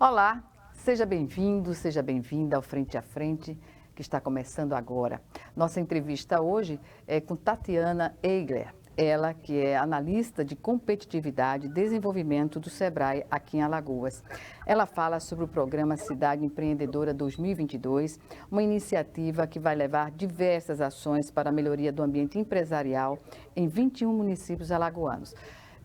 Olá, seja bem-vindo, seja bem-vinda ao Frente a Frente, que está começando agora. Nossa entrevista hoje é com Tatiana Eigler, ela que é analista de competitividade e desenvolvimento do Sebrae aqui em Alagoas. Ela fala sobre o programa Cidade Empreendedora 2022, uma iniciativa que vai levar diversas ações para a melhoria do ambiente empresarial em 21 municípios alagoanos.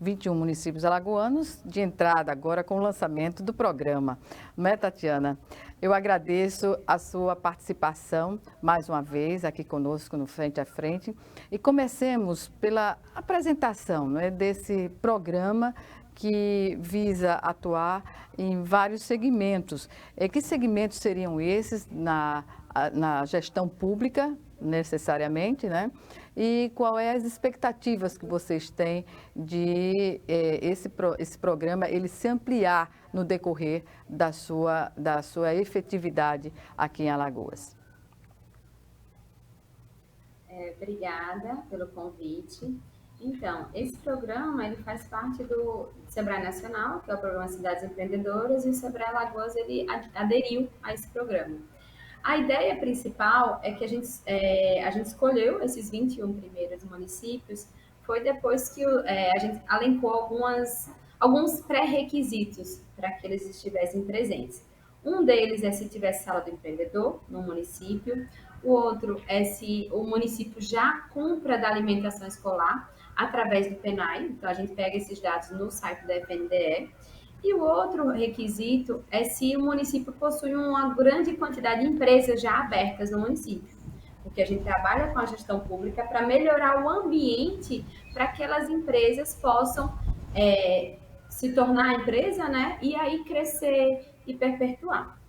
21 municípios alagoanos, de entrada agora com o lançamento do programa. Não é, Tatiana? Eu agradeço a sua participação mais uma vez aqui conosco no Frente a Frente e comecemos pela apresentação, não é, desse programa que visa atuar em vários segmentos. Que segmentos seriam esses na gestão pública, necessariamente, né? E quais as expectativas que vocês têm de esse programa ele se ampliar no decorrer da sua efetividade aqui em Alagoas? Obrigada pelo convite. Então, esse programa ele faz parte do Sebrae Nacional, que é o programa Cidades Empreendedoras, e o Sebrae Alagoas ele aderiu a esse programa. A ideia principal é que a gente escolheu esses 21 primeiros municípios, foi depois que a gente alencou alguns pré-requisitos para que eles estivessem presentes. Um deles é se tivesse sala do empreendedor no município, o outro é se o município já compra da alimentação escolar através do PENAE, então a gente pega esses dados no site da FNDE. E o outro requisito é se o município possui uma grande quantidade de empresas já abertas no município, porque a gente trabalha com a gestão pública para melhorar o ambiente para que aquelas empresas possam se tornar empresa, né? E aí crescer e perpetuar.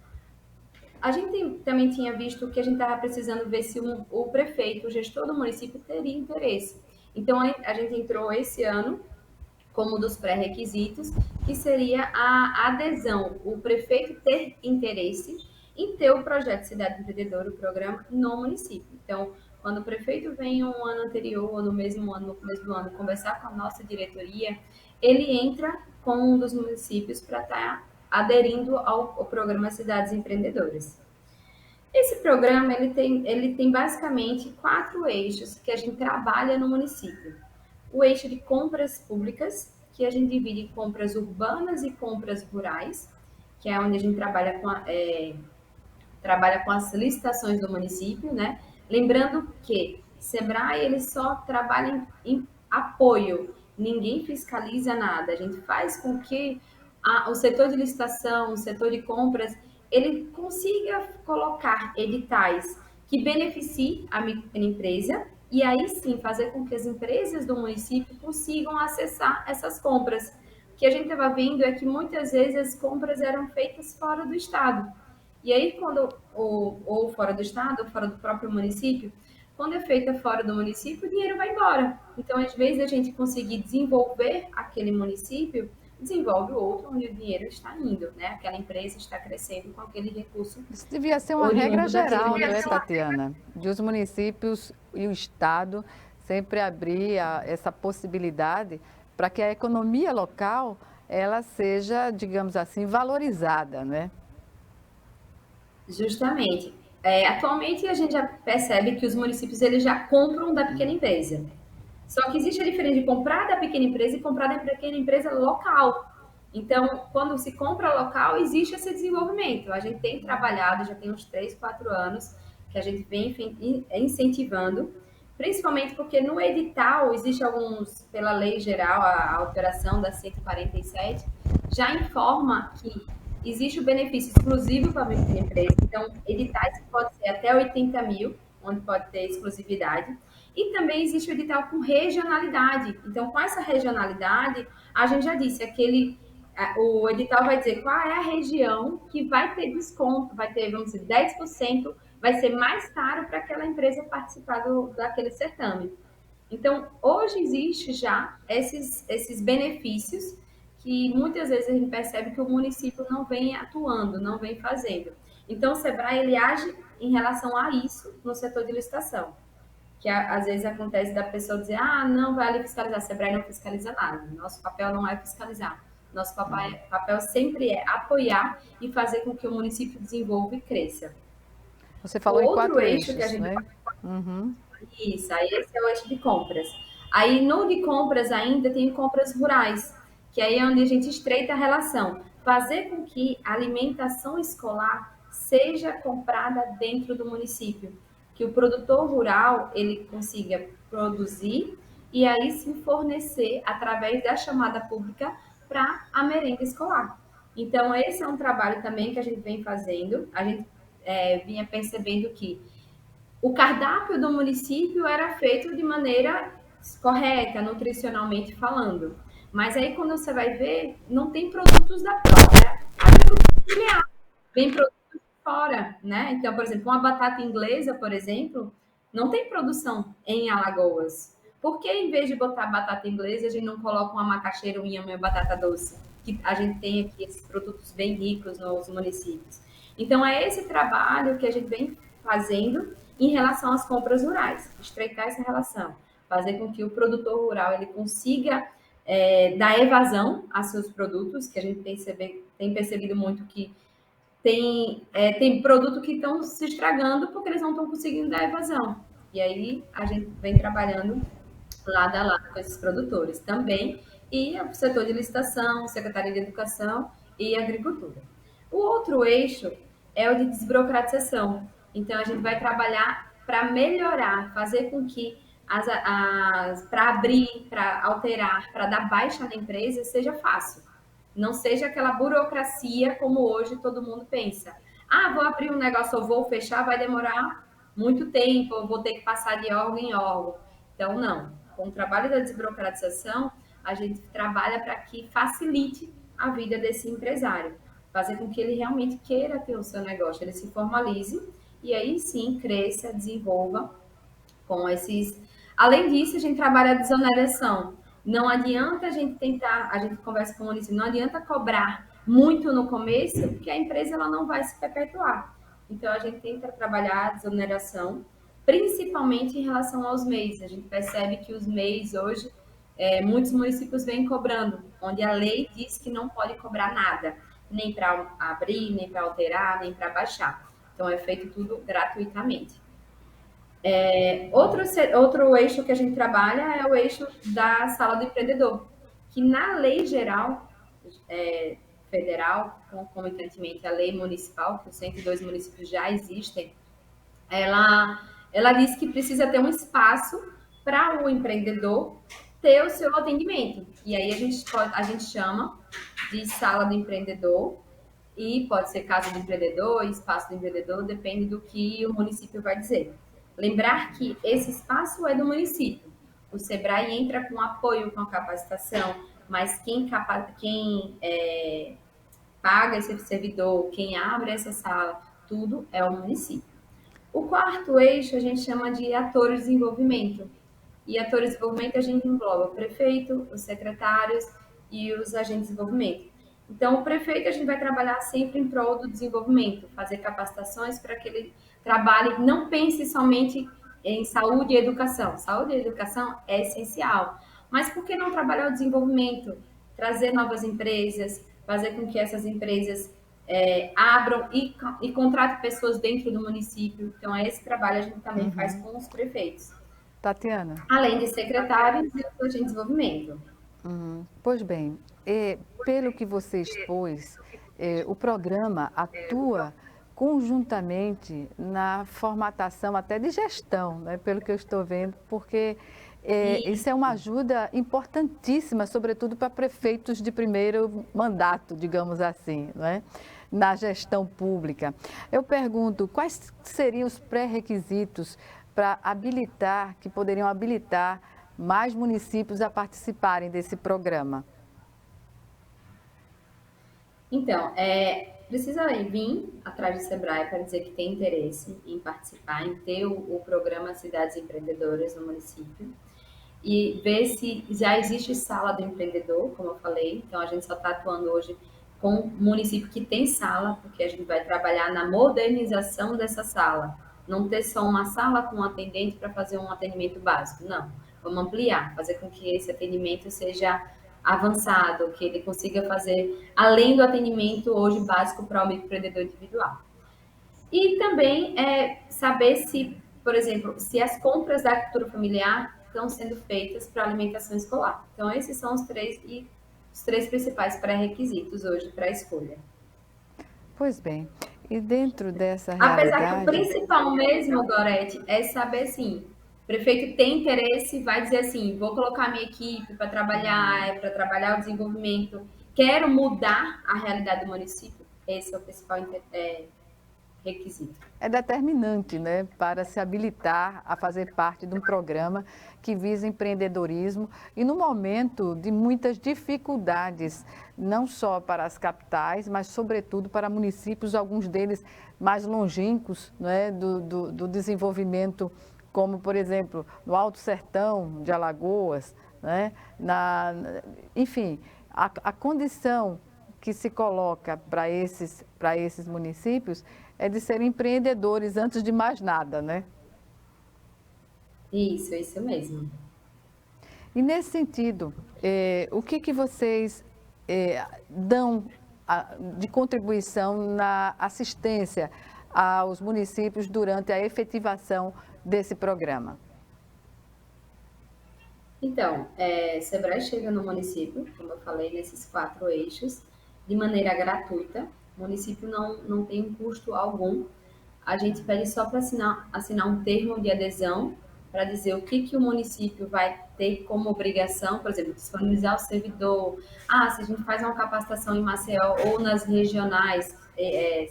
A gente também tinha visto que a gente estava precisando ver se o prefeito, o gestor do município, teria interesse. Então, a gente entrou esse ano como um dos pré-requisitos, que seria a adesão, o prefeito ter interesse em ter o projeto Cidade Empreendedora, o programa, no município. Então, quando o prefeito vem um ano anterior, ou no mesmo ano, no começo do ano, conversar com a nossa diretoria, ele entra com um dos municípios para estar aderindo ao programa Cidades Empreendedoras. Esse programa ele tem basicamente 4 eixos que a gente trabalha no município. O eixo de compras públicas, que a gente divide em compras urbanas e compras rurais, que é onde a gente trabalha com as licitações do município, né? Lembrando que Sebrae ele só trabalha em apoio, ninguém fiscaliza nada. A gente faz com que o setor de licitação, o setor de compras, ele consiga colocar editais que beneficiem a microempresa e aí sim fazer com que as empresas do município consigam acessar essas compras. O que a gente estava vendo é que muitas vezes as compras eram feitas fora do estado. E aí, ou fora do estado, ou fora do próprio município, quando é feita fora do município, o dinheiro vai embora. Então, às vezes, a gente conseguir desenvolver aquele município, desenvolve o outro onde o dinheiro está indo, né? Aquela empresa está crescendo com aquele recurso Isso devia ser uma regra oriundo daquele geral, não é, município. Tatiana? De os municípios e o Estado sempre abrir essa possibilidade para que a economia local ela seja, digamos assim, valorizada, né? Justamente. Atualmente, a gente já percebe que os municípios eles já compram da pequena empresa. Só que existe a diferença de comprar da pequena empresa e comprar da pequena empresa local. Então, quando se compra local, existe esse desenvolvimento. A gente tem trabalhado, já tem uns 3, 4 anos, que a gente vem incentivando, principalmente porque no edital, existe alguns, pela lei geral, a alteração da 147, já informa que existe o benefício exclusivo para a pequena empresa. Então, editais que pode ser até 80 mil, onde pode ter exclusividade. E também existe o edital com regionalidade. Então, com essa regionalidade, a gente já disse, o edital vai dizer qual é a região que vai ter desconto, vai ter, vamos dizer, 10%, vai ser mais caro para aquela empresa participar daquele certame. Então, hoje existe já esses benefícios que muitas vezes a gente percebe que o município não vem atuando, não vem fazendo. Então, o Sebrae ele age em relação a isso no setor de licitação, que às vezes acontece da pessoa dizer, não, vai ali fiscalizar, a Sebrae não fiscaliza nada, nosso papel não é fiscalizar. Nosso papel sempre é apoiar e fazer com que o município desenvolva e cresça. Você O falou em outro 4 eixo que a eixos, gente né? Uhum. isso, aí esse é o eixo de compras. Aí no de compras ainda tem compras rurais, que aí é onde a gente estreita a relação. Fazer com que a alimentação escolar seja comprada dentro do município, que o produtor rural ele consiga produzir e aí sim fornecer através da chamada pública para a merenda escolar. Então esse é um trabalho também que a gente vem fazendo. A gente vinha percebendo que o cardápio do município era feito de maneira correta, nutricionalmente falando. Mas aí, quando você vai ver, não tem produtos da própria agricultura familiar. Vem produtos de fora, né? Então, por exemplo, uma batata inglesa, por exemplo, não tem produção em Alagoas. Por que, em vez de botar batata inglesa, a gente não coloca uma macaxeira, um inhame, uma batata doce? Que a gente tem aqui esses produtos bem ricos nos municípios. Então, é esse trabalho que a gente vem fazendo em relação às compras rurais, estreitar essa relação, fazer com que o produtor rural ele consiga dar evasão a seus produtos, que a gente tem percebido muito que tem produto que estão se estragando porque eles não estão conseguindo dar evasão. E aí a gente vem trabalhando lado a lado com esses produtores também, e o setor de licitação, Secretaria de Educação e Agricultura. O outro eixo é o de desburocratização. Então, a gente vai trabalhar para melhorar, fazer com que para abrir, para alterar, para dar baixa na empresa seja fácil. Não seja aquela burocracia como hoje todo mundo pensa. Ah, vou abrir um negócio, eu vou fechar, vai demorar muito tempo, eu vou ter que passar de órgão em órgão. Então, não. Com o trabalho da desburocratização, a gente trabalha para que facilite a vida desse empresário, fazer com que ele realmente queira ter o seu negócio, ele se formalize e aí sim cresça, desenvolva com esses. Além disso, a gente trabalha a desoneração. Não adianta a gente tentar, a gente conversa com o município, não adianta cobrar muito no começo, porque a empresa ela não vai se perpetuar. Então, a gente tenta trabalhar a desoneração, principalmente em relação aos MEIs. A gente percebe que os MEIs hoje, muitos municípios vêm cobrando, onde a lei diz que não pode cobrar nada, nem para abrir, nem para alterar, nem para baixar. Então, é feito tudo gratuitamente. Outro eixo que a gente trabalha é o eixo da sala do empreendedor, que na lei geral federal, concomitantemente à lei municipal, que os 102 municípios já existem, ela diz que precisa ter um espaço para o empreendedor ter o seu atendimento. E aí a gente chama de sala do empreendedor, e pode ser casa do empreendedor, espaço do empreendedor, depende do que o município vai dizer. Lembrar que esse espaço é do município. O Sebrae entra com apoio, com a capacitação, mas quem paga esse servidor, quem abre essa sala, tudo é o município. O quarto eixo a gente chama de atores de desenvolvimento. E atores de desenvolvimento a gente engloba o prefeito, os secretários e os agentes de desenvolvimento. Então, o prefeito a gente vai trabalhar sempre em prol do desenvolvimento, fazer capacitações para que ele trabalhe, não pense somente em saúde e educação. Saúde e educação é essencial, mas por que não trabalhar o desenvolvimento, trazer novas empresas, fazer com que essas empresas abram e contratem pessoas dentro do município. Então, esse trabalho a gente também faz com os prefeitos. Tatiana. Além de secretários e o de desenvolvimento. Pois bem, pelo que você expôs, o programa atua conjuntamente na formatação até de gestão, né, pelo que eu estou vendo, porque isso é uma ajuda importantíssima, sobretudo para prefeitos de primeiro mandato, digamos assim, não é? Na gestão pública. Eu pergunto, quais seriam os pré-requisitos para habilitar, que poderiam habilitar mais municípios a participarem desse programa? Então, precisa vir atrás do Sebrae para dizer que tem interesse em participar, em ter o programa Cidades Empreendedoras no município e ver se já existe sala do empreendedor, como eu falei. Então, a gente só está atuando hoje com o município que tem sala, porque a gente vai trabalhar na modernização dessa sala. Não ter só uma sala com um atendente para fazer um atendimento básico, não. Vamos ampliar, fazer com que esse atendimento seja avançado, que ele consiga fazer além do atendimento hoje básico para o microempreendedor individual. E também saber se, por exemplo, se as compras da agricultura familiar estão sendo feitas para alimentação escolar. Então, esses são os três principais pré-requisitos hoje para a escolha. Pois bem, e dentro dessa Apesar realidade... que o principal mesmo, Gorete, é saber assim, o prefeito tem interesse, vai dizer assim, vou colocar minha equipe para trabalhar o desenvolvimento, quero mudar a realidade do município, esse é o principal requisito. É determinante, né, para se habilitar a fazer parte de um programa que visa empreendedorismo e no momento de muitas dificuldades, não só para as capitais, mas sobretudo para municípios, alguns deles mais longínquos, né, do desenvolvimento, como por exemplo no Alto Sertão de Alagoas, né, enfim, a condição que se coloca para esses municípios é de serem empreendedores antes de mais nada, né? Isso mesmo. E nesse sentido, o que vocês dão de contribuição na assistência aos municípios durante a efetivação desse programa? Então, Sebrae chega no município, como eu falei, nesses 4 eixos, de maneira gratuita. O município não tem custo algum. A gente pede só para assinar um termo de adesão para dizer o que o município vai ter como obrigação, por exemplo, disponibilizar o servidor. Se a gente faz uma capacitação em Maceió ou nas regionais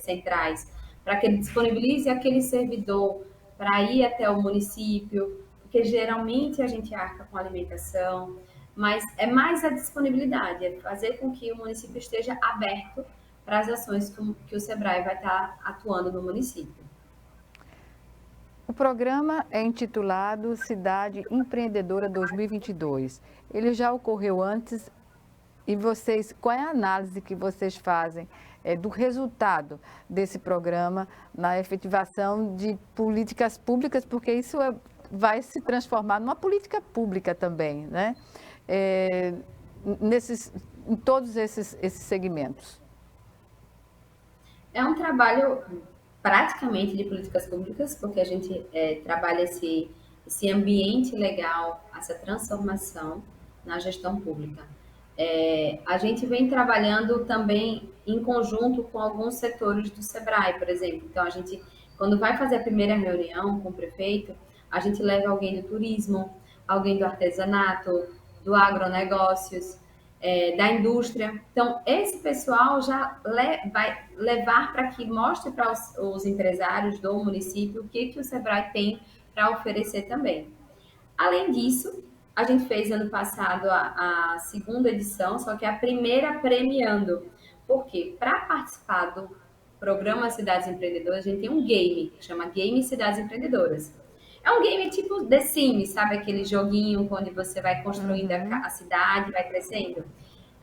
centrais, para que ele disponibilize aquele servidor para ir até o município, porque geralmente a gente arca com alimentação, mas é mais a disponibilidade, é fazer com que o município esteja aberto para as ações que o Sebrae vai estar atuando no município. O programa é intitulado Cidade Empreendedora 2022. Ele já ocorreu antes e qual é a análise que vocês fazem do resultado desse programa na efetivação de políticas públicas, porque isso vai se transformar numa política pública também, né? Em todos esses segmentos. É um trabalho praticamente de políticas públicas, porque a gente trabalha esse ambiente legal, essa transformação na gestão pública. A gente vem trabalhando também em conjunto com alguns setores do Sebrae, por exemplo. Então, a gente, quando vai fazer a primeira reunião com o prefeito, a gente leva alguém do turismo, alguém do artesanato, do agronegócios, da indústria. Então, esse pessoal já vai levar para que mostre para os empresários do município o que o Sebrae tem para oferecer também. Além disso, a gente fez ano passado a segunda edição, só que a primeira premiando. Por quê? Para participar do programa Cidades Empreendedoras, a gente tem um game, que chama Game Cidades Empreendedoras. É um game tipo The Sims, sabe? Aquele joguinho onde você vai construindo a cidade, vai crescendo.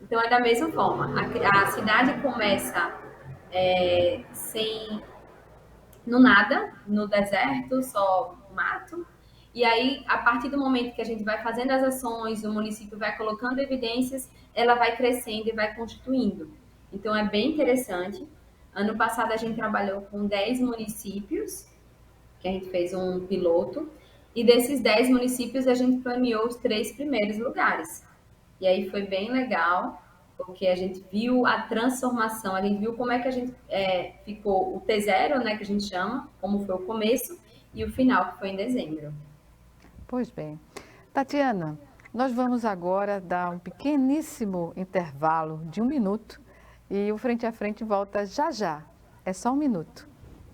Então, é da mesma forma. A cidade começa no nada, no deserto, só mato. E aí, a partir do momento que a gente vai fazendo as ações, o município vai colocando evidências, ela vai crescendo e vai constituindo. Então, é bem interessante. Ano passado, a gente trabalhou com 10 municípios, que a gente fez um piloto, e desses 10 municípios a gente premiou os 3 primeiros lugares. E aí foi bem legal, porque a gente viu a transformação, a gente viu como é que a gente ficou o T0, né, que a gente chama, como foi o começo, e o final, que foi em dezembro. Pois bem. Tatiana, nós vamos agora dar um pequeníssimo intervalo de 1 minuto e o Frente a Frente volta já já. É só 1 minuto.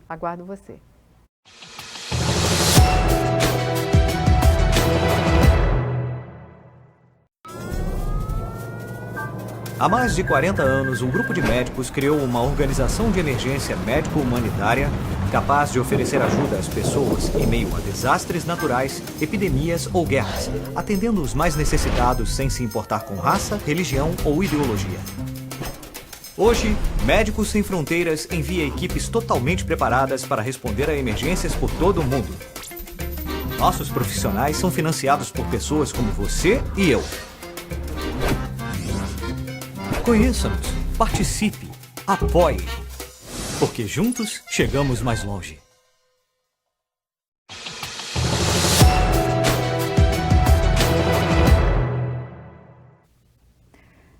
Aguardo você. Há mais de 40 anos, um grupo de médicos criou uma organização de emergência médico-humanitária capaz de oferecer ajuda às pessoas em meio a desastres naturais, epidemias ou guerras, atendendo os mais necessitados sem se importar com raça, religião ou ideologia. Hoje, Médicos Sem Fronteiras envia equipes totalmente preparadas para responder a emergências por todo o mundo. Nossos profissionais são financiados por pessoas como você e eu. Conheça-nos, participe, apoie, porque juntos chegamos mais longe.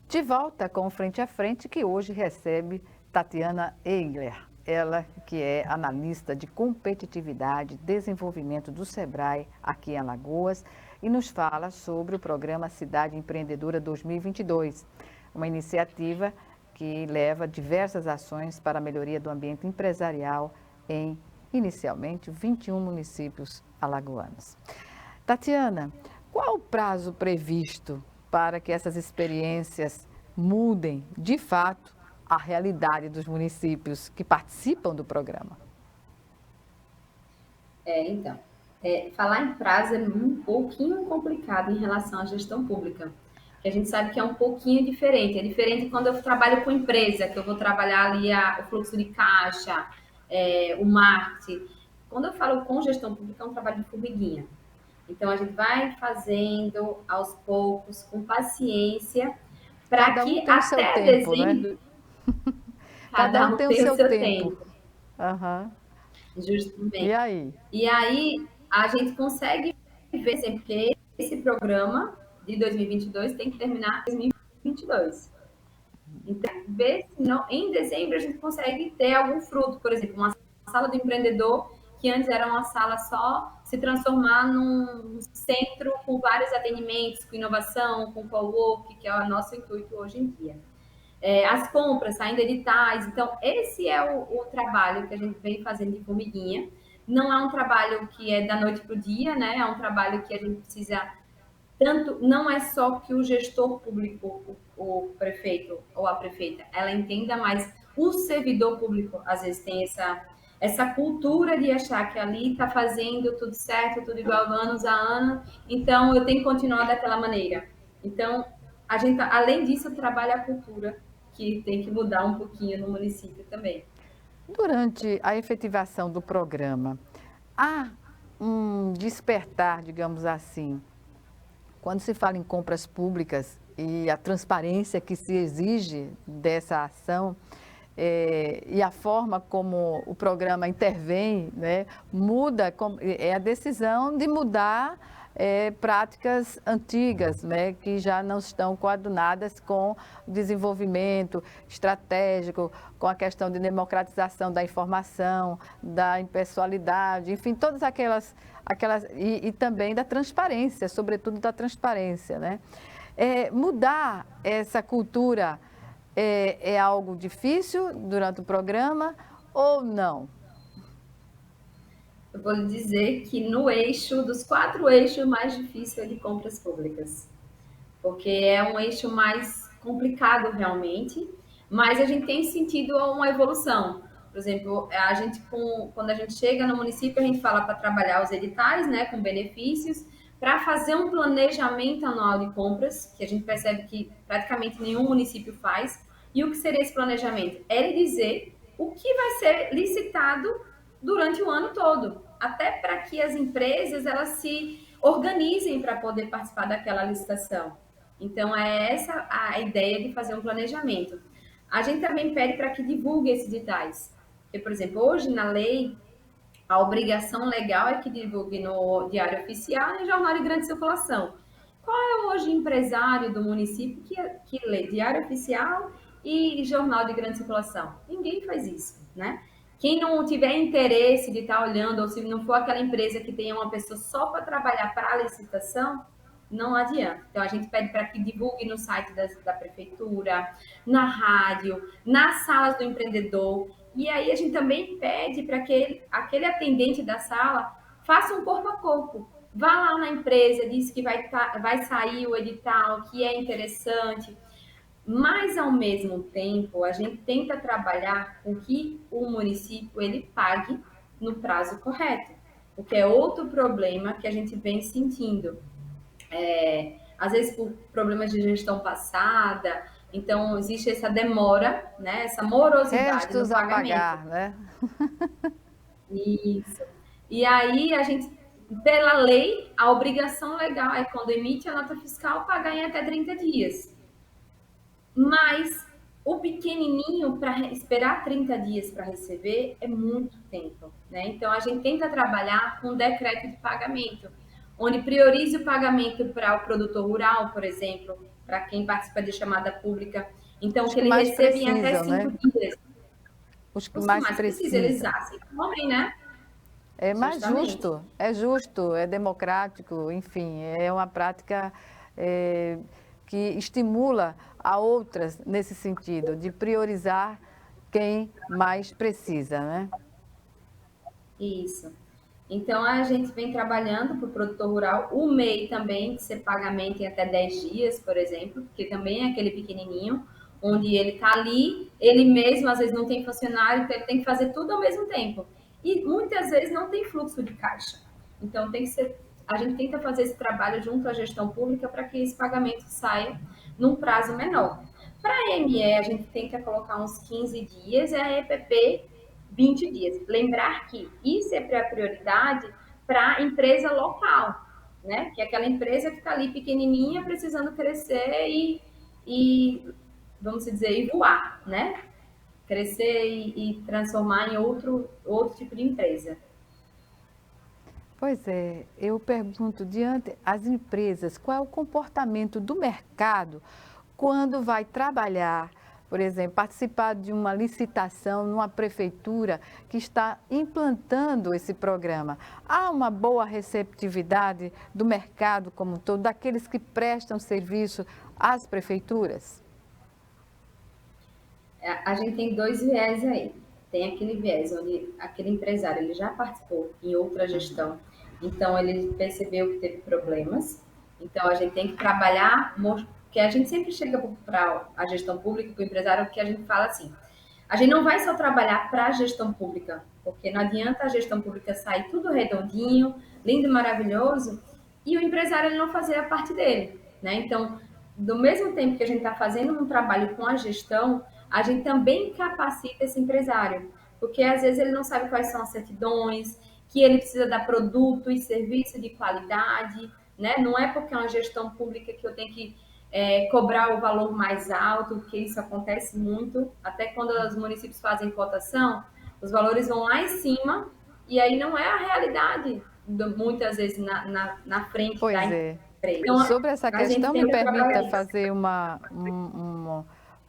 De volta com o Frente a Frente, que hoje recebe Tatiana Eigler. Ela que é analista de competitividade e desenvolvimento do Sebrae aqui em Alagoas e nos fala sobre o programa Cidade Empreendedora 2022, uma iniciativa que leva diversas ações para a melhoria do ambiente empresarial em, inicialmente, 21 municípios alagoanos. Tatiana, qual o prazo previsto para que essas experiências mudem, de fato, a realidade dos municípios que participam do programa? Falar em prazo é um pouquinho complicado em relação à gestão pública, que a gente sabe que é um pouquinho diferente. É diferente quando eu trabalho com empresa, que eu vou trabalhar ali o fluxo de caixa, o marketing. Quando eu falo com gestão pública, é um trabalho de formiguinha. Então, a gente vai fazendo aos poucos, com paciência, para que até dezembro... Né? Cada um tem o seu tempo. Uhum. Justamente. E aí, a gente consegue ver sempre que esse programa de 2022 tem que terminar em 2022. Então, ver se em dezembro a gente consegue ter algum fruto. Por exemplo, uma sala do empreendedor, que antes era uma sala só, se transformar num centro com vários atendimentos, com inovação, com co-work, que é o nosso intuito hoje em dia. As compras, saindo editais. Então, esse é o trabalho que a gente vem fazendo de formiguinha. Não é um trabalho que é da noite para o dia, né? É um trabalho que a gente precisa tanto, não é só que o gestor público, o prefeito ou a prefeita, ela entenda, mas o servidor público, às vezes, tem essa cultura de achar que ali está fazendo tudo certo, tudo igual anos a ano, então eu tenho que continuar daquela maneira. Então, a gente, além disso, trabalha a cultura, que tem que mudar um pouquinho no município também. Durante a efetivação do programa, há um despertar, digamos assim, quando se fala em compras públicas e a transparência que se exige dessa ação, e a forma como o programa intervém, né, muda, é a decisão de mudar práticas antigas, né, que já não estão coadunadas com o desenvolvimento estratégico, com a questão de democratização da informação, da impessoalidade, enfim, todas aquelas e também da transparência, sobretudo da transparência, né? Mudar essa cultura é algo difícil durante o programa ou não? Eu vou lhe dizer que no eixo, dos 4 eixos, o mais difícil é de compras públicas. Porque é um eixo mais complicado realmente, mas a gente tem sentido uma evolução. Por exemplo, quando a gente chega no município, a gente fala para trabalhar os editais, né, com benefícios, para fazer um planejamento anual de compras, que a gente percebe que praticamente nenhum município faz. E o que seria esse planejamento? É dizer o que vai ser licitado durante o ano todo, até para que as empresas elas se organizem para poder participar daquela licitação. Então, é essa a ideia de fazer um planejamento. A gente também pede para que divulgue esses editais. Porque, por exemplo, hoje na lei, a obrigação legal é que divulgue no Diário Oficial e no Jornal de Grande Circulação. Qual é hoje o empresário do município que lê Diário Oficial e Jornal de Grande Circulação? Ninguém faz isso, né? Quem não tiver interesse de estar olhando, ou se não for aquela empresa que tenha uma pessoa só para trabalhar para a licitação, não adianta. Então, a gente pede para que divulgue no site da prefeitura, na rádio, nas salas do empreendedor. E aí, a gente também pede para que aquele atendente da sala faça um corpo a corpo. Vá lá na empresa, diz que vai sair o edital, que é interessante. Mas, ao mesmo tempo, a gente tenta trabalhar com que o município ele pague no prazo correto, o que é outro problema que a gente vem sentindo. Às vezes por problemas de gestão passada, então existe essa demora, né? Essa morosidade Restos no pagamento. A pagar, né? Isso. E aí a gente, pela lei, a obrigação legal é quando emite a nota fiscal pagar em até 30 dias. Mas o pequenininho, para esperar 30 dias para receber, é muito tempo, né? Então, a gente tenta trabalhar com decreto de pagamento, onde priorize o pagamento para o produtor rural, por exemplo, para quem participa de chamada pública. Então, Os que que ele mais receba em até precisam, 5 né? dias. Os que Os que mais mais precisam, eles precisam. assim comem, né? É mais Justamente. justo, é democrático, enfim, é uma prática que estimula a outras nesse sentido, de priorizar quem mais precisa, né? Isso. Então, a gente vem trabalhando para o produtor rural. O MEI também, de ser pagamento em até 10 dias, por exemplo, porque também é aquele pequenininho, onde ele está ali, ele mesmo às vezes não tem funcionário, então ele tem que fazer tudo ao mesmo tempo. E muitas vezes não tem fluxo de caixa. Então, tem que ser, a gente tenta fazer esse trabalho junto à gestão pública para que esse pagamento saia num prazo menor. Para a EME, a gente tenta colocar uns 15 dias, e a EPP 20 dias. Lembrar que isso é para prioridade para a empresa local, né? Que é aquela empresa que está ali pequenininha, precisando crescer vamos dizer, e voar, né? Crescer e transformar em outro tipo de empresa. Pois é, eu pergunto, diante as empresas, qual é o comportamento do mercado quando vai trabalhar, por exemplo, participar de uma licitação numa prefeitura que está implantando esse programa? Há uma boa receptividade do mercado como um todo, daqueles que prestam serviço às prefeituras? A gente tem dois viés aí. Tem aquele viés onde aquele empresário ele já participou em outra gestão, então ele percebeu que teve problemas. Então a gente tem que trabalhar, porque a gente sempre chega para a gestão pública, para o empresário, que a gente fala assim: a gente não vai só trabalhar para a gestão pública, porque não adianta a gestão pública sair tudo redondinho, lindo e maravilhoso, e o empresário ele não fazer a parte dele, né? Então, do mesmo tempo que a gente está fazendo um trabalho com a gestão, a gente também capacita esse empresário, porque às vezes ele não sabe quais são as certidões, que ele precisa dar produto e serviço de qualidade, né? Não é porque é uma gestão pública que eu tenho que cobrar o valor mais alto, porque isso acontece muito, até quando os municípios fazem cotação, os valores vão lá em cima, e aí não é a realidade, muitas vezes, na frente da Pois empresa. é. Então, Sobre essa a gente questão, me tenta trabalhar permita isso. fazer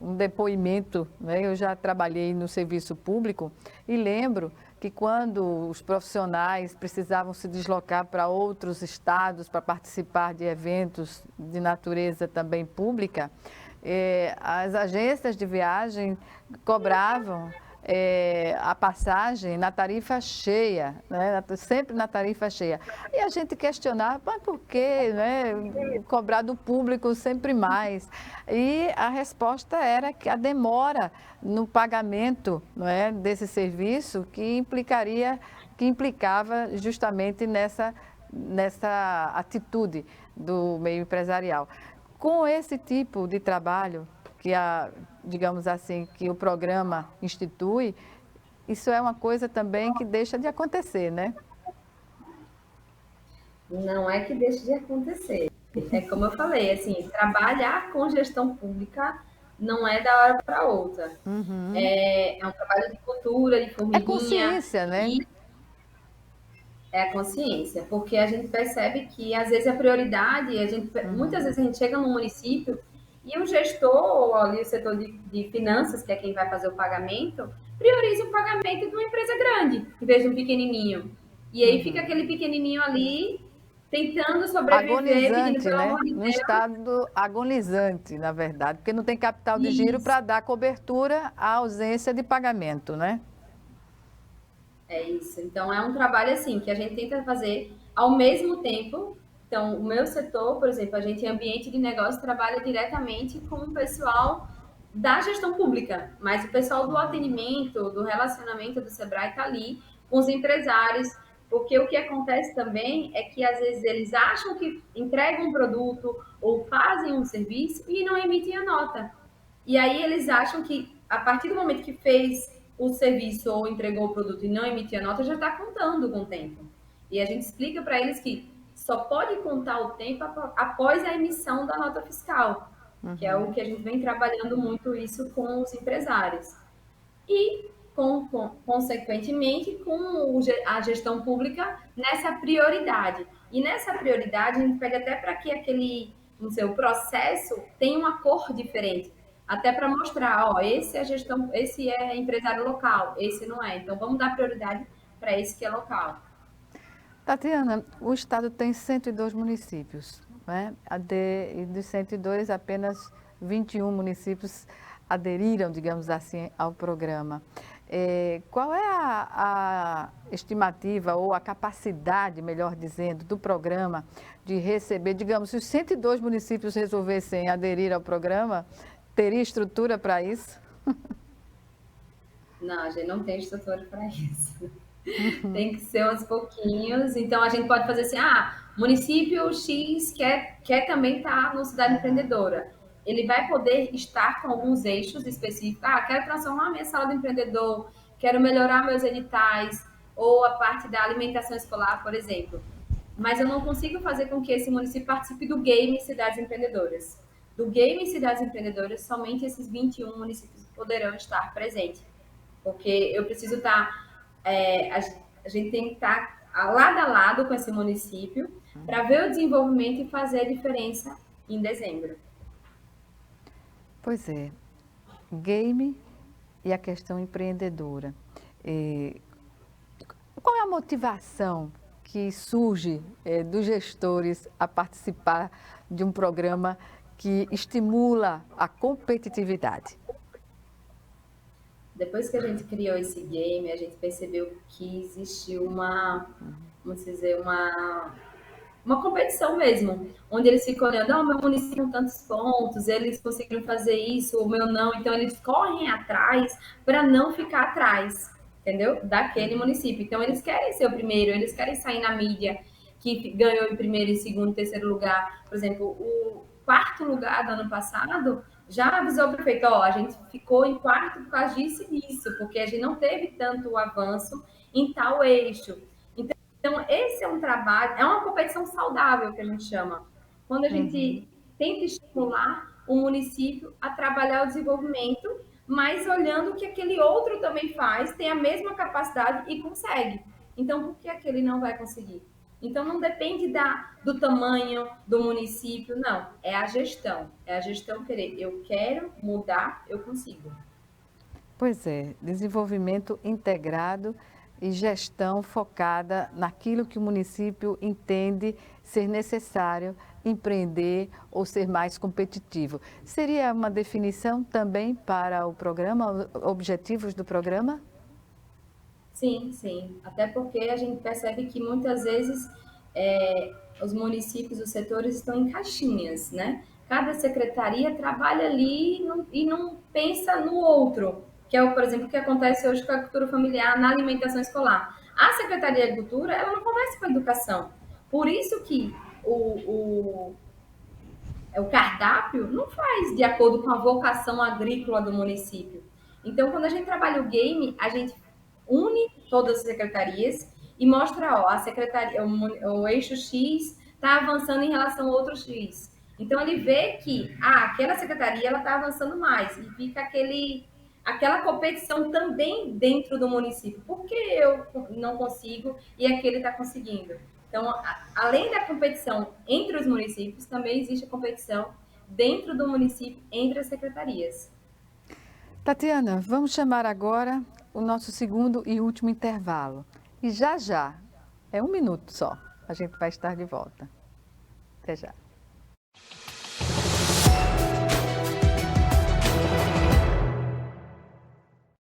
um depoimento, né? Eu já trabalhei no serviço público e lembro que quando os profissionais precisavam se deslocar para outros estados para participar de eventos de natureza também pública, as agências de viagem cobravam a passagem na tarifa cheia, né? Sempre na tarifa cheia. E a gente questionava, mas por que, né? Cobrar do público sempre mais? E a resposta era que a demora no pagamento, não é, desse serviço que implicava justamente nessa atitude do meio empresarial. Com esse tipo de trabalho digamos assim, que o programa institui, isso é uma coisa também que deixa de acontecer, né? Não é que deixe de acontecer. É como eu falei, assim, trabalhar com gestão pública não é da hora para outra. Uhum. É um trabalho de cultura, de É formiguinha, consciência, né? e é a consciência, porque a gente percebe que às vezes a prioridade, muitas vezes a gente chega no município e o gestor, ou ali o setor de finanças, que é quem vai fazer o pagamento, prioriza o pagamento de uma empresa grande, em vez de um pequenininho. E aí fica aquele pequenininho ali tentando sobreviver, pedindo Agonizante, pelo né? amor de Num Deus. estado agonizante, na verdade, porque não tem capital de giro Isso. para dar cobertura à ausência de pagamento, né? É isso. Então, é um trabalho assim que a gente tenta fazer ao mesmo tempo. Então, o meu setor, por exemplo, a gente em ambiente de negócio trabalha diretamente com o pessoal da gestão pública, mas o pessoal do atendimento, do relacionamento do Sebrae está ali com os empresários, porque o que acontece também é que às vezes eles acham que entregam um produto ou fazem um serviço e não emitem a nota. E aí eles acham que a partir do momento que fez o serviço ou entregou o produto e não emitiu a nota, já está contando com o tempo. E a gente explica para eles que só pode contar o tempo após a emissão da nota fiscal. que é o que a gente vem trabalhando muito isso com os empresários. E, consequentemente, com a gestão pública nessa prioridade. E nessa prioridade, a gente pede até para que aquele, no seu processo, tenha uma cor diferente. Até para mostrar, ó, esse é gestão, esse é empresário local, esse não é. Então, vamos dar prioridade para esse que é local. Tatiana, o estado tem 102 municípios, né? E dos 102, apenas 21 municípios aderiram, digamos assim, ao programa. Qual é a estimativa ou a capacidade, melhor dizendo, do programa de receber, digamos, se os 102 municípios resolvessem aderir ao programa, teria estrutura para isso? Não, a gente não tem estrutura para isso. Tem que ser aos pouquinhos. Então, a gente pode fazer assim, município X quer também estar no Cidade Empreendedora. Ele vai poder estar com alguns eixos específicos. Quero transformar minha sala do empreendedor, quero melhorar meus editais, ou a parte da alimentação escolar, por exemplo. Mas eu não consigo fazer com que esse município participe do Game Cidades Empreendedoras. Do Game Cidades Empreendedoras, somente esses 21 municípios poderão estar presentes. Porque eu preciso estar... a gente tem que estar lado a lado com esse município para ver o desenvolvimento e fazer a diferença em dezembro. Pois é, game e a questão empreendedora. Qual é a motivação que surge dos gestores a participar de um programa que estimula a competitividade? Depois que a gente criou esse game, a gente percebeu que existiu vamos dizer, uma competição mesmo, onde eles ficam olhando, o meu município com tantos pontos, eles conseguiram fazer isso, o meu não, então eles correm atrás para não ficar atrás, entendeu? Daquele município. Então eles querem ser o primeiro, eles querem sair na mídia, que ganhou em primeiro, em segundo, terceiro lugar. Por exemplo, o 4º lugar do ano passado já avisou o prefeito, a gente ficou em 4º por causa disso e disso, porque a gente não teve tanto avanço em tal eixo. Então, esse é um trabalho, é uma competição saudável que a gente chama. Quando a gente tenta estimular o município a trabalhar o desenvolvimento, mas olhando que aquele outro também faz, tem a mesma capacidade e consegue. Então, por que aquele não vai conseguir? Então, não depende do tamanho do município, não. É a gestão. É a gestão querer. Eu quero mudar, eu consigo. Pois é, desenvolvimento integrado e gestão focada naquilo que o município entende ser necessário empreender ou ser mais competitivo. Seria uma definição também para o programa, objetivos do programa? Sim, sim. Até porque a gente percebe que muitas vezes os municípios, os setores estão em caixinhas, né? Cada secretaria trabalha ali e não pensa no outro, que é, por exemplo, o que acontece hoje com a cultura familiar na alimentação escolar. A Secretaria de Agricultura, ela não conversa com a educação. Por isso que o cardápio não faz de acordo com a vocação agrícola do município. Então, quando a gente trabalha o game, a gente une todas as secretarias e mostra, a secretaria, o eixo X está avançando em relação ao outro X. Então, ele vê que aquela secretaria ela está avançando mais e fica aquela competição também dentro do município. Por que eu não consigo e aquele está conseguindo? Então, além da competição entre os municípios, também existe a competição dentro do município entre as secretarias. Tatiana, vamos chamar agora o nosso segundo e último intervalo. E já, é 1 minuto só, a gente vai estar de volta. Até já.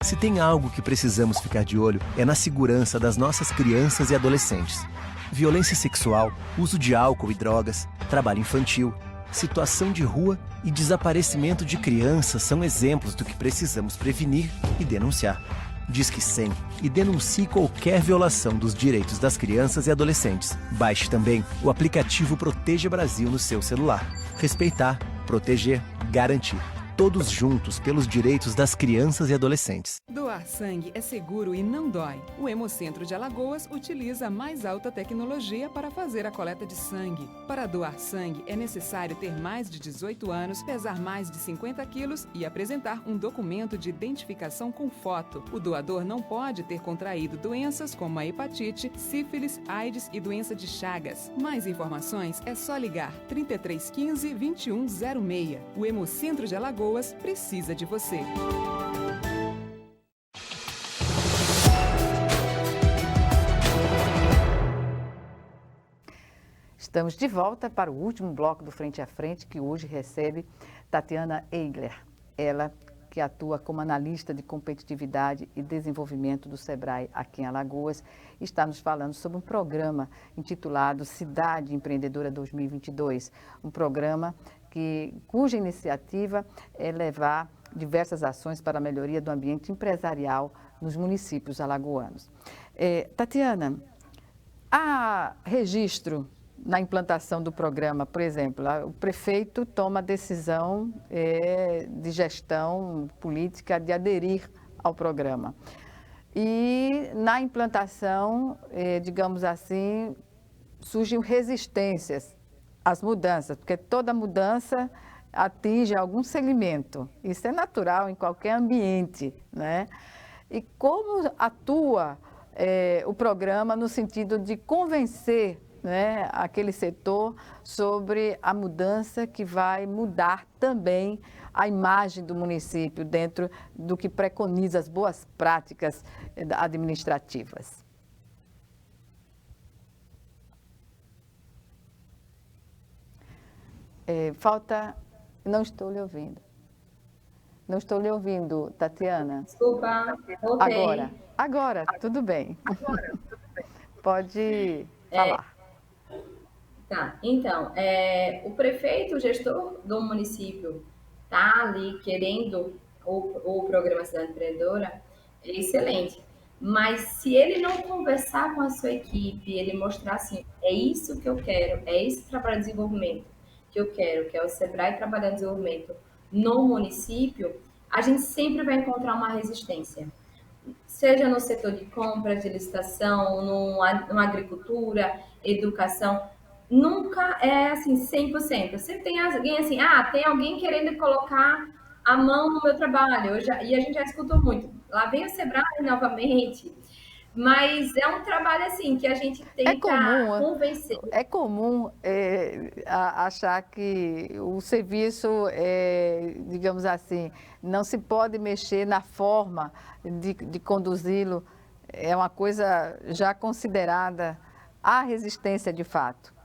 Se tem algo que precisamos ficar de olho, é na segurança das nossas crianças e adolescentes. Violência sexual, uso de álcool e drogas, trabalho infantil, situação de rua e desaparecimento de crianças são exemplos do que precisamos prevenir e denunciar. Disque 100 e denuncie qualquer violação dos direitos das crianças e adolescentes. Baixe também o aplicativo Proteja Brasil no seu celular. Respeitar, proteger, garantir. Todos juntos pelos direitos das crianças e adolescentes. Doar Doar sangue é seguro e não dói. O Hemocentro de Alagoas utiliza a mais alta tecnologia para fazer a coleta de sangue. Para doar sangue, é necessário ter mais de 18 anos, pesar mais de 50 quilos e apresentar um documento de identificação com foto. O doador não pode ter contraído doenças como a hepatite, sífilis, AIDS e doença de Chagas. Mais informações é só ligar 3315 2106. O Hemocentro de Alagoas precisa de você. Estamos de volta para o último bloco do Frente a Frente, que hoje recebe Tatiana Eigler. Ela que atua como analista de competitividade e desenvolvimento do SEBRAE aqui em Alagoas, está nos falando sobre um programa intitulado Cidade Empreendedora 2022, um programa cuja iniciativa é levar diversas ações para a melhoria do ambiente empresarial nos municípios alagoanos. Tatiana, há registro na implantação do programa, por exemplo, o prefeito toma a decisão de gestão política de aderir ao programa. E na implantação, digamos assim, surgem resistências às mudanças, porque toda mudança atinge algum segmento. Isso é natural em qualquer ambiente, né? E como atua o programa no sentido de convencer, né, aquele setor sobre a mudança que vai mudar também a imagem do município dentro do que preconiza as boas práticas administrativas? Não estou lhe ouvindo. Não estou lhe ouvindo, Tatiana. Desculpa, voltei. Agora, tudo bem. Pode falar. Tá, então, o prefeito, o gestor do município, tá ali querendo o programa Cidade Empreendedora, é excelente. Mas se ele não conversar com a sua equipe, ele mostrar assim, é isso que eu quero, é esse trabalho de desenvolvimento que eu quero, que é o SEBRAE trabalhar desenvolvimento no município, a gente sempre vai encontrar uma resistência. Seja no setor de compras, de licitação, numa agricultura, educação, nunca é assim 100%. Sempre tem alguém assim, tem alguém querendo colocar a mão no meu trabalho. E a gente já escutou muito. Lá vem o SEBRAE novamente. Mas é um trabalho assim que a gente tenta convencer. É comum achar que o serviço, digamos assim, não se pode mexer na forma de conduzi-lo. É uma coisa já considerada a resistência de fato.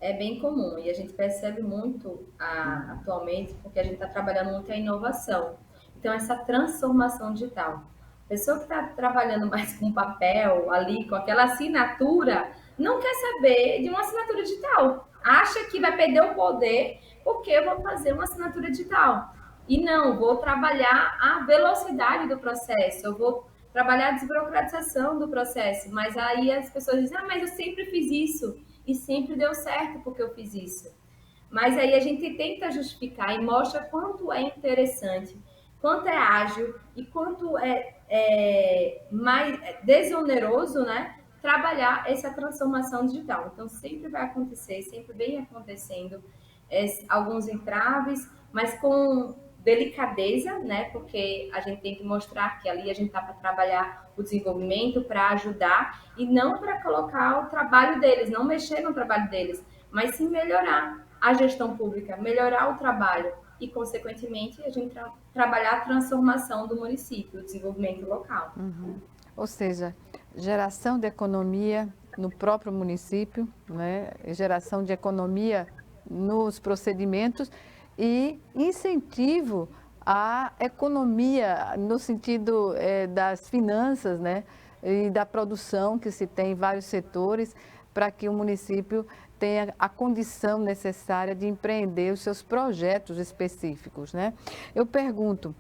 É bem comum e a gente percebe muito atualmente porque a gente está trabalhando muito a inovação. Então, essa transformação digital. A pessoa que está trabalhando mais com papel, ali, com aquela assinatura, não quer saber de uma assinatura digital. Acha que vai perder o poder porque eu vou fazer uma assinatura digital. E não, vou trabalhar a velocidade do processo, eu vou trabalhar a desburocratização do processo. Mas aí as pessoas dizem, mas eu sempre fiz isso e sempre deu certo porque eu fiz isso. Mas aí a gente tenta justificar e mostra quanto é interessante, quanto é ágil e quanto é mais desoneroso, né, trabalhar essa transformação digital. Então, sempre vai acontecer, sempre vem acontecendo alguns entraves, mas com delicadeza, né, porque a gente tem que mostrar que ali a gente está para trabalhar o desenvolvimento, para ajudar e não para colocar o trabalho deles, não mexer no trabalho deles, mas sim melhorar a gestão pública, melhorar o trabalho e, consequentemente, a gente trabalhar a transformação do município, o desenvolvimento local. Uhum. Ou seja, geração de economia no próprio município, né? Geração de economia nos procedimentos e incentivo à economia no sentido das finanças, né? E da produção que se tem em vários setores para que o município tenha a condição necessária de empreender os seus projetos específicos, né? Eu pergunto,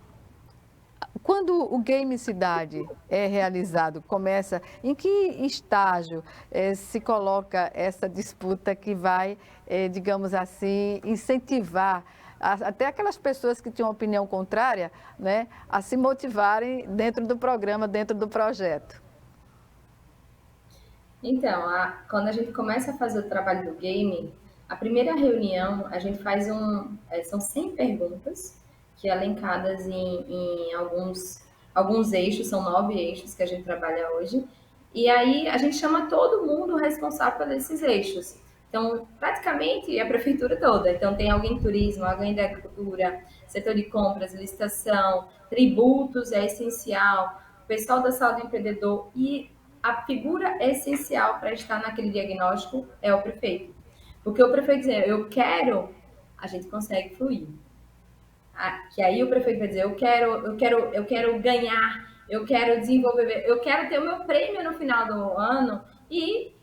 quando o Game Cidade é realizado, em que estágio se coloca essa disputa que vai, digamos assim, incentivar até aquelas pessoas que tinham opinião contrária, né, a se motivarem dentro do programa, dentro do projeto? Então, quando a gente começa a fazer o trabalho do game, a primeira reunião a gente faz são 100 perguntas que é elencadas em alguns eixos, são 9 eixos que a gente trabalha hoje, e aí a gente chama todo mundo responsável por esses eixos. Então, praticamente a prefeitura toda. Então, tem alguém em turismo, alguém da agricultura, setor de compras, licitação, tributos é essencial, pessoal da saúde do empreendedor, e a figura essencial para estar naquele diagnóstico é o prefeito. Porque o prefeito dizer, eu quero, a gente consegue fluir. Que aí o prefeito vai dizer, eu quero ganhar, eu quero desenvolver, eu quero ter o meu prêmio no final do ano e,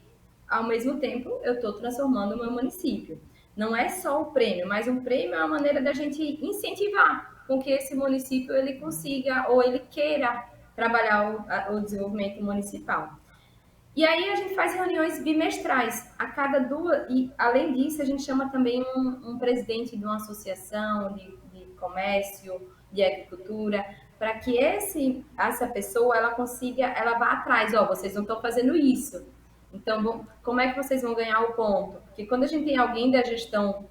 ao mesmo tempo, eu estou transformando o meu município. Não é só o prêmio, mas um prêmio é uma maneira da gente incentivar com que esse município ele consiga ou ele queira trabalhar o desenvolvimento municipal. E aí a gente faz reuniões bimestrais, a cada 2, e além disso a gente chama também um presidente de uma associação de comércio, de agricultura, para que essa pessoa ela consiga, ela vá atrás, vocês não estão fazendo isso. Então, como é que vocês vão ganhar o ponto? Porque quando a gente tem alguém da gestão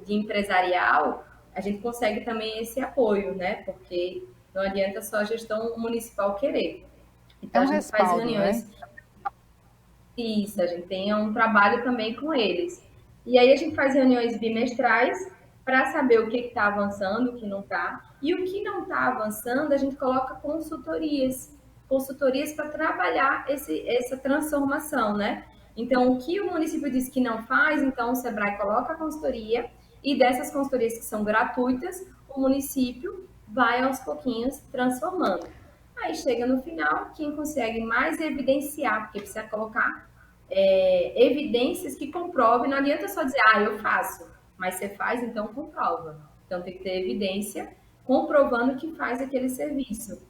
de empresarial, a gente consegue também esse apoio, né? Porque não adianta só a gestão municipal querer. Então, a gente faz reuniões. Né? Isso, a gente tem um trabalho também com eles. E aí a gente faz reuniões bimestrais para saber o que está avançando, o que não está. E o que não está avançando, a gente coloca consultorias para trabalhar essa transformação, né? Então, o que o município diz que não faz, então o SEBRAE coloca a consultoria, e dessas consultorias que são gratuitas, o município vai aos pouquinhos transformando. Aí chega no final, quem consegue mais evidenciar, porque precisa colocar evidências que comprovem, não adianta só dizer, eu faço, mas você faz, então comprova. Então tem que ter evidência comprovando que faz aquele serviço.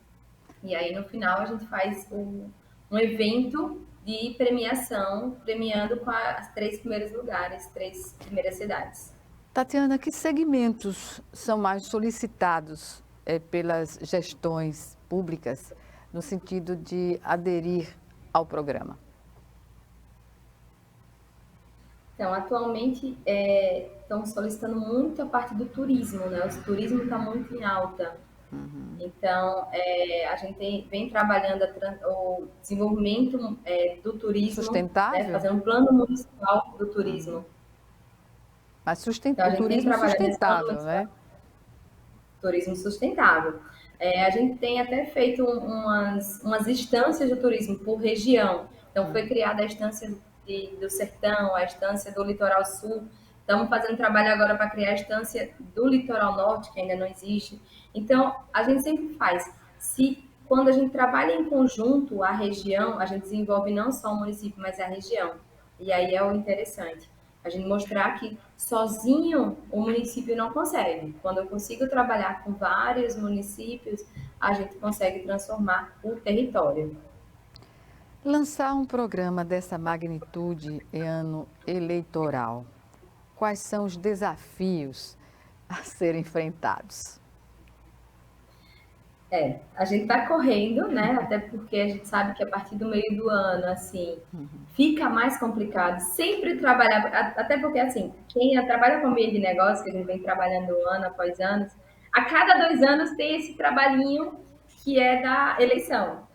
E aí no final a gente faz um evento de premiação, premiando com as 3 primeiros lugares, 3 primeiras cidades. Tatiana, que segmentos são mais solicitados pelas gestões públicas no sentido de aderir ao programa? Então, atualmente estão solicitando muito a parte do turismo, né? O turismo está muito em alta. Uhum. Então, a gente vem trabalhando o desenvolvimento do turismo. Sustentável? Né? Fazendo um plano municipal do turismo. Uhum. Mas então, o turismo sustentável, né? Turismo sustentável. A gente tem até feito umas instâncias de turismo por região. Então, foi criada a instância do Sertão, a instância do Litoral Sul. Estamos fazendo trabalho agora para criar a instância do Litoral Norte, que ainda não existe. Então, a gente sempre faz. Quando a gente trabalha em conjunto, a região, a gente desenvolve não só o município, mas a região. E aí é o interessante. A gente mostrar que sozinho o município não consegue. Quando eu consigo trabalhar com vários municípios, a gente consegue transformar o território. Lançar um programa dessa magnitude em ano eleitoral, quais são os desafios a serem enfrentados? A gente está correndo, né? Até porque a gente sabe que a partir do meio do ano, assim, fica mais complicado. Sempre trabalhar, até porque, assim, quem trabalha com meio de negócio, que a gente vem trabalhando ano após ano, a cada 2 anos tem esse trabalhinho que é da eleição.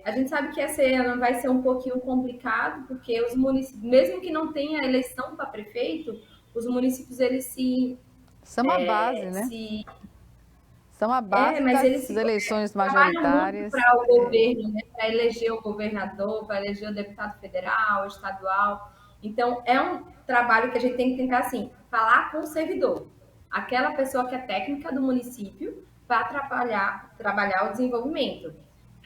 A gente sabe que esse ano vai ser um pouquinho complicado, porque os municípios, mesmo que não tenha eleição para prefeito, os municípios, eles se... São a base, né? São a base das eleições majoritárias. Para o governo, né? Para eleger o governador, para eleger o deputado federal, estadual. Então, é um trabalho que a gente tem que tentar, assim, falar com o servidor. Aquela pessoa que é técnica do município para trabalhar o desenvolvimento.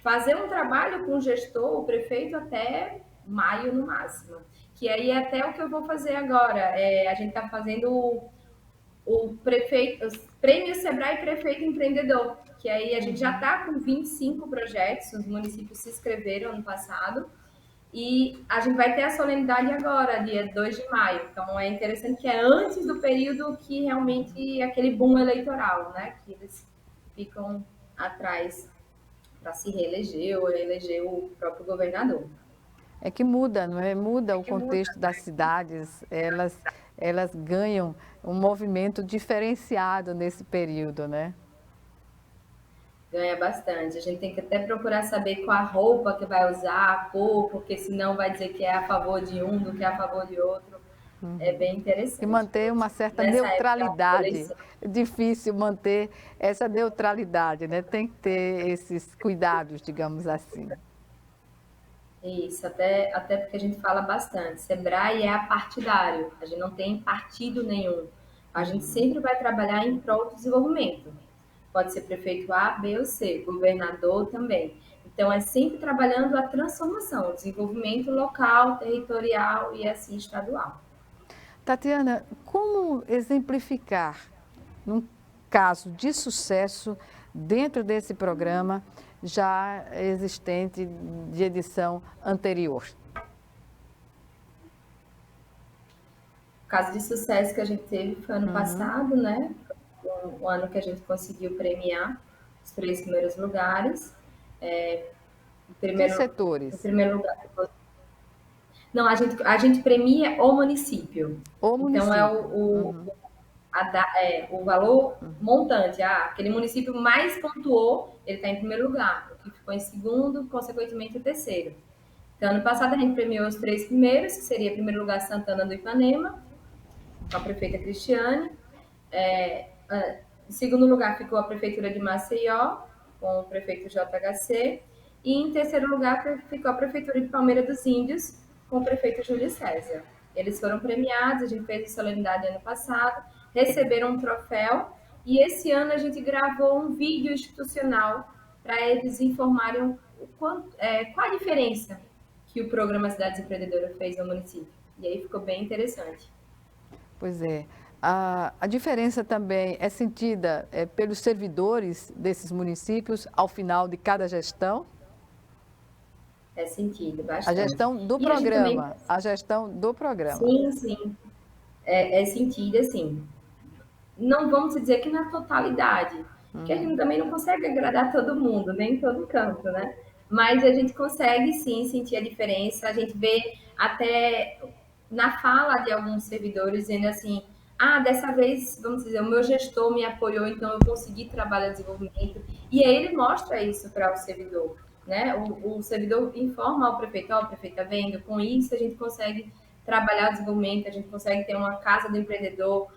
Fazer um trabalho com o gestor, o prefeito, até maio no máximo. Que aí é até o que eu vou fazer agora. A gente está fazendo o prêmio SEBRAE Prefeito Empreendedor, que aí a gente já está com 25 projetos, os municípios se inscreveram ano passado, E a gente vai ter a solenidade agora, dia 2 de maio. Então é interessante que é antes do período que realmente é aquele boom eleitoral, né? Que eles ficam atrás para se reeleger ou eleger o próprio governador. É que muda, não é? Muda o contexto das cidades, elas ganham um movimento diferenciado nesse período, né? Ganha bastante. A gente tem que até procurar saber qual a roupa que vai usar, a cor, porque senão vai dizer que é a favor de um do que é a favor de outro. É bem interessante. E manter uma certa Nessa época, neutralidade. É difícil manter essa neutralidade, né? Tem que ter esses cuidados, digamos assim. isso, até porque a gente fala bastante. Sebrae é apartidário, a gente não tem partido nenhum. A gente sempre vai trabalhar em prol do desenvolvimento. Pode ser prefeito A, B ou C, governador também. Então, é sempre trabalhando a transformação, o desenvolvimento local, territorial e assim estadual. Tatiana, como exemplificar, num caso de sucesso, dentro desse programa já existente de edição anterior? O caso de sucesso que a gente teve foi ano passado, né? O ano que a gente conseguiu premiar os 3 primeiros lugares. Que setores? Em primeiro lugar, não, a gente premia o município. O município. Então, o valor montante. Aquele município mais pontuou, ele está em primeiro lugar. O que ficou em segundo, consequentemente, o terceiro. Então, ano passado, a gente premiou os 3 primeiros, que seria, em primeiro lugar, Santana do Ipanema, com a prefeita Cristiane. Em segundo lugar, ficou a prefeitura de Maceió, com o prefeito JHC. E, em terceiro lugar, ficou a prefeitura de Palmeira dos Índios, com o prefeito Júlio César. Eles foram premiados, a gente fez a solenidade ano passado, receberam um troféu e esse ano a gente gravou um vídeo institucional para eles informarem qual a diferença que o programa Cidades Empreendedoras fez no município. E aí ficou bem interessante. Pois é. A diferença também é sentida pelos servidores desses municípios ao final de cada gestão? É sentido, bastante. A gestão do programa. A gestão do programa. Sim, sim. É sentido, assim. Não vamos dizer que na totalidade, porque a gente também não consegue agradar todo mundo, nem em todo canto, né? Mas a gente consegue sim sentir a diferença. A gente vê até na fala de alguns servidores dizendo assim: dessa vez, vamos dizer, o meu gestor me apoiou, então eu consegui trabalhar desenvolvimento. E aí ele mostra isso para o servidor. Né? O servidor informa ao prefeito, o prefeito está vendo, com isso a gente consegue trabalhar o desenvolvimento, a gente consegue ter uma casa do empreendedor,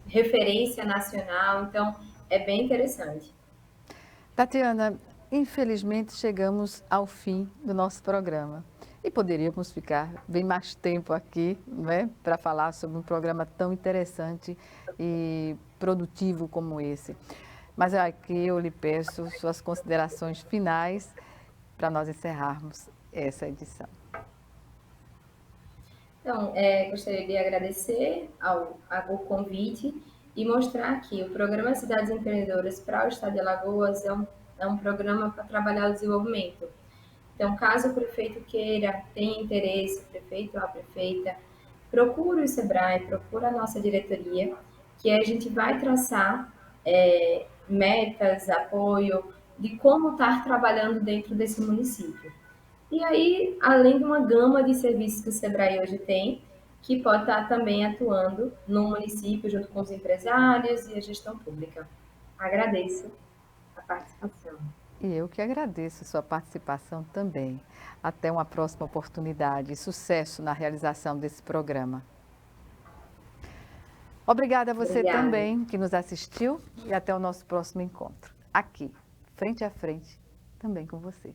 referência nacional, então é bem interessante. Tatiana, infelizmente chegamos ao fim do nosso programa e poderíamos ficar bem mais tempo aqui, né, para falar sobre um programa tão interessante e produtivo como esse. Mas aqui eu lhe peço suas considerações finais para nós encerrarmos essa edição. Então, gostaria de agradecer ao convite e mostrar que o Programa Cidades Empreendedoras para o Estado de Alagoas é um programa para trabalhar o desenvolvimento. Então, caso o prefeito queira, tenha interesse, prefeito ou a prefeita, procure o Sebrae, procure a nossa diretoria, que a gente vai traçar metas, apoio, de como estar trabalhando dentro desse município. E aí, além de uma gama de serviços que o Sebrae hoje tem, que pode estar também atuando no município junto com os empresários e a gestão pública. Agradeço a participação. E eu que agradeço a sua participação também. Até uma próxima oportunidade e sucesso na realização desse programa. Obrigada a você também que nos assistiu e até o nosso próximo encontro. Aqui, frente a frente, também com você.